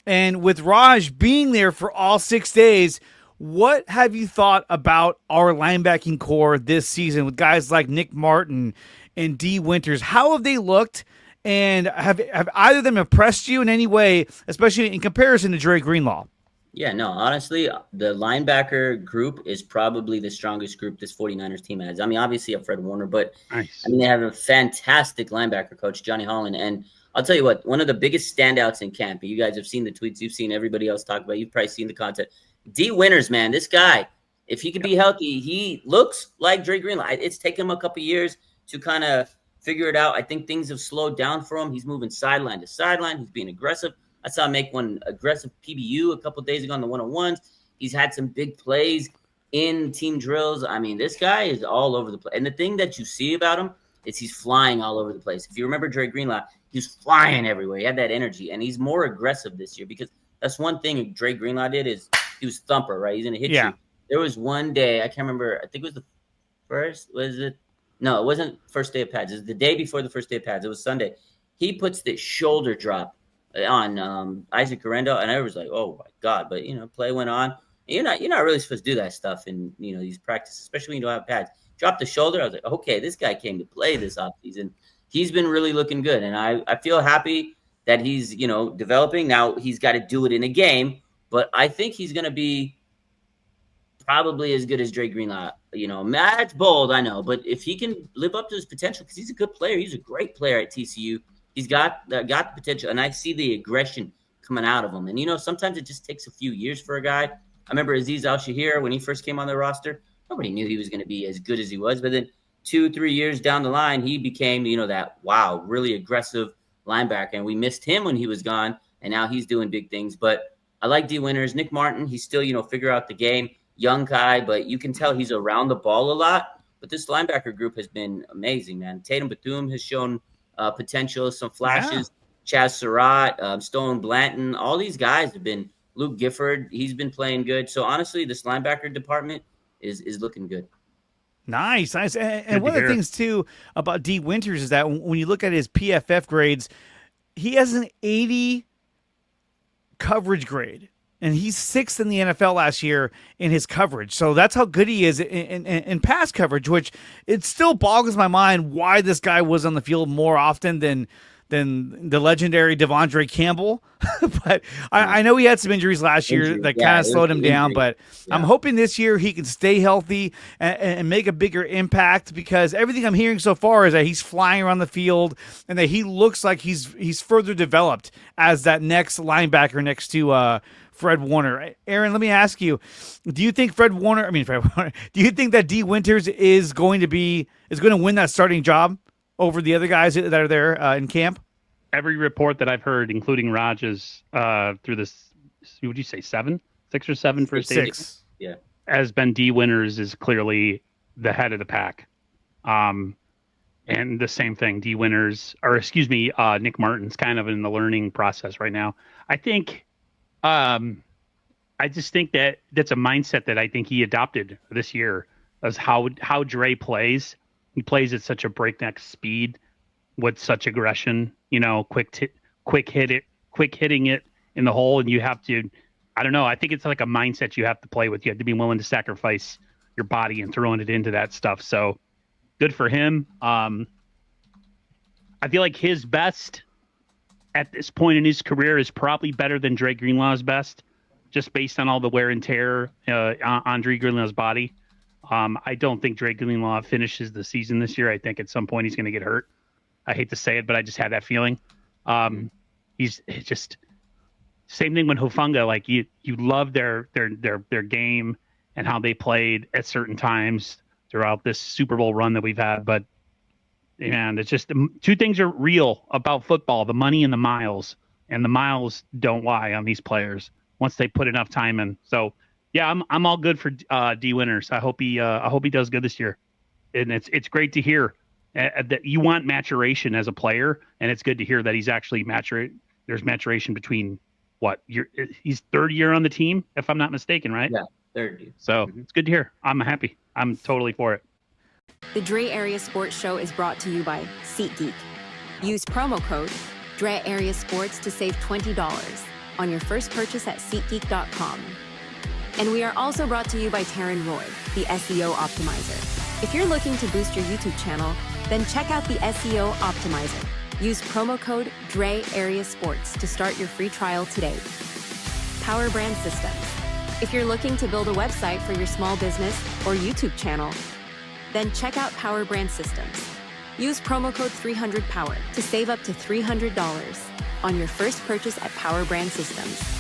And with Raj being there for all 6 days, what have you thought about our linebacking core this season with guys like Nick Martin and D. Winters? How have they looked? And have either of them impressed you in any way, especially in comparison to Dre Greenlaw? Yeah, no, honestly, the linebacker group is probably the strongest group this 49ers team has. I mean, obviously, you have Fred Warner, but nice. I mean, they have a fantastic linebacker coach, Johnny Holland. And I'll tell you what, one of the biggest standouts in camp, you guys have seen the tweets, you've seen everybody else talk about, you've probably seen the content. D. Winters, man, this guy, if he could be healthy, he looks like Dre Greenlaw. It's taken him a couple years to kind of figure it out. I think things have slowed down for him. He's moving sideline to sideline. He's being aggressive. I saw him make one aggressive PBU a couple days ago on the 101s. He's had some big plays in team drills. I mean, this guy is all over the place. And the thing that you see about him is he's flying all over the place. If you remember Dre Greenlaw, he was flying everywhere. He had that energy, and he's more aggressive this year because that's one thing Dre Greenlaw did is he was thumper, right? He's going to hit you. There was one day, I can't remember, I think it was the first, was it? No, it wasn't first day of pads. It was the day before the first day of pads. It was Sunday. He puts this shoulder drop on Isaac Garendo, and I was like, oh, my God. But, play went on. You're not really supposed to do that stuff in, these practices, especially when you don't have pads. Drop the shoulder. I was like, okay, this guy came to play this offseason. He's been really looking good, and I feel happy that he's, developing. Now he's got to do it in a game, but I think he's going to be probably as good as Dre Greenlaw. That's bold, I know, but if he can live up to his potential, because he's a good player, he's a great player at TCU. He's got the potential, and I see the aggression coming out of him. And, sometimes it just takes a few years for a guy. I remember Azeez Al-Shahir, when he first came on the roster, nobody knew he was going to be as good as he was. But then 2-3 years down the line, he became, that, wow, really aggressive linebacker. And we missed him when he was gone, and now he's doing big things. But I like D. Winters. Nick Martin, he's still, figure out the game. Young guy, but you can tell he's around the ball a lot. But this linebacker group has been amazing, man. Tatum Bethune has shown potential, some flashes. Yeah. Chazz Surratt, Stone Blanton, all these guys have been. Luke Gifford, he's been playing good. So honestly, this linebacker department is looking good. Nice. And one of the things too about D. Winters is that when you look at his PFF grades, he has an 80 coverage grade. And he's 6th in the NFL last year in his coverage. So that's how good he is in pass coverage, which it still boggles my mind why this guy was on the field more often than the legendary Devondre Campbell. But I know he had some injuries last year that kind of slowed him down. But I'm hoping this year he can stay healthy and make a bigger impact, because everything I'm hearing so far is that he's flying around the field and that he looks like he's further developed as that next linebacker next to Fred Warner. Aaron, let me ask you, do you think do you think that D. Winters is going to win that starting job over the other guys that are there in camp? Every report that I've heard, including Raj's, through this, would you say 6 or 7 first days? 6. Yeah. Has been D. Winters is clearly the head of the pack. And the same thing, Nick Martin's kind of in the learning process right now. I just think that that's a mindset that I think he adopted this year, as how Dre plays. He plays at such a breakneck speed with such aggression, quick hitting it in the hole. And you have to, I don't know, I think it's like a mindset you have to play with. You have to be willing to sacrifice your body and throwing it into that stuff. So good for him. I feel like his best at this point in his career is probably better than Dre Greenlaw's best, just based on all the wear and tear on Dre Greenlaw's body. I don't think Dre Greenlaw finishes the season this year. I think at some point he's going to get hurt. I hate to say it, but I just had that feeling. He's just same thing when Hufanga. Like you love their game and how they played at certain times throughout this Super Bowl run that we've had, but. And it's just two things are real about football: the money and the miles. And the miles don't lie on these players once they put enough time in. So, yeah, I'm all good for D. Winters. I hope he does good this year. And it's great to hear that you want maturation as a player, and it's good to hear that he's actually there's maturation between he's third year on the team, if I'm not mistaken, right? Yeah, third year. So It's good to hear. I'm happy. I'm totally for it. The Dre Area Sports Show is brought to you by SeatGeek. Use promo code Dre Area Sports to save $20. on your first purchase at SeatGeek.com. And we are also brought to you by Taryn Roy, the SEO Optimizer. If you're looking to boost your YouTube channel, then check out the SEO Optimizer. Use promo code Dre Area Sports to start your free trial today. Power Brand Systems. If you're looking to build a website for your small business or YouTube channel, then check out Power Brand Systems. Use promo code 300POWER to save up to $300 on your first purchase at Power Brand Systems.